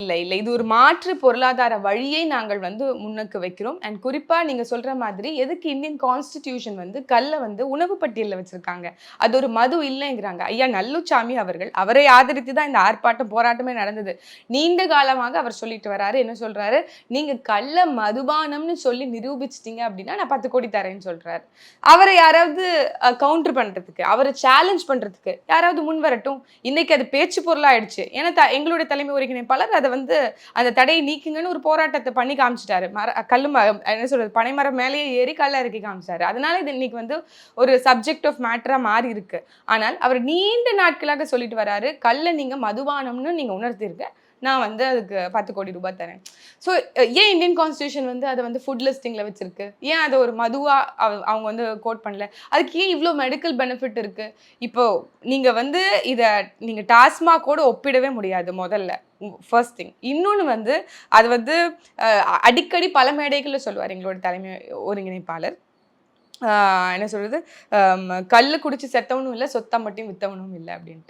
இல்ல, இல்ல. இது ஒரு மாற்று பொருளாதார வழியை நாங்கள் முன்னுக்கு வைக்கிறோம். அண்ட் குறிப்பா நீங்க சொல்ற மாதிரி எதுக்கு இந்தியன் கான்ஸ்டிடியூஷன் கல்ல உணவு பட்டியல்ல வச்சிருக்காங்க. அது ஒரு மது இல்லைங்கிறாங்க. ஐயா நல்லுச்சாமி அவர்கள், அவரை ஆதரித்து தான் இந்த ஆர்ப்பாட்டம், போராட்டமே நடந்தது. நீண்ட காலமாக அவர் சொல்லிட்டு வராரு. என்ன சொல்றாரு? நீங்க கள்ள மதுபானம்னு சொல்லி நிரூபிச்சிட்டீங்க அப்படின்னா, நான் 10 கோடி தரேன்னு சொல்றாரு. அவரை யாராவது கவுண்டர் பண்றதுக்கு, அவரை சேலஞ்ச் பண்றதுக்கு யாராவது முன் வரட்டும். இன்னைக்கு அது பேச்சு பொருளா ஆயிடுச்சு. ஏன்னா எங்களுடைய தலைமை ஒருங்கிணைப்பாளர் அதை அந்த தடையை நீக்குங்கன்னு ஒரு போராட்டத்தை பண்ணி காமிச்சிட்டாரு. என்ன சொல்றது, பனைமரம் மேலேயே ஏறி கல்ல இறக்கி காமிச்சாரு. அதனால இது இன்னைக்கு ஒரு சப்ஜெக்ட் ஆஃப் மேட்டரா மாறி இருக்கு. ஆனால் அவர் நீண்ட நாட்களாக சொல்லிட்டு வராரு, கல்ல நீங்க மதுபானம்னு நீங்க உணர்த்திருக்க, நான் அதுக்கு 10 கோடி ரூபாய் தரேன். ஸோ ஏன் இந்தியன் கான்ஸ்டியூஷன் அதை ஃபுட் லிஸ்டிங்ல வச்சிருக்கு? ஏன் அதை ஒரு மதுவா அவங்க கோட் பண்ணல? அதுக்கு ஏன் இவ்வளோ மெடிக்கல் பெனிஃபிட் இருக்கு? இப்போ நீங்க இதை நீங்க டாஸ்மாகோட ஒப்பிடவே முடியாது முதல்ல. First thing. இன்னொன்று அது அடிக்கடி பல மேடைகளில் சொல்லுவார் எங்களோட தலைமை ஒருங்கிணைப்பாளர். என்ன சொல்றது, கல்லு குடிச்சு செத்தவனும் இல்லை, சொத்தா மட்டும் வித்தவனும் இல்லை அப்படின்ட்டு.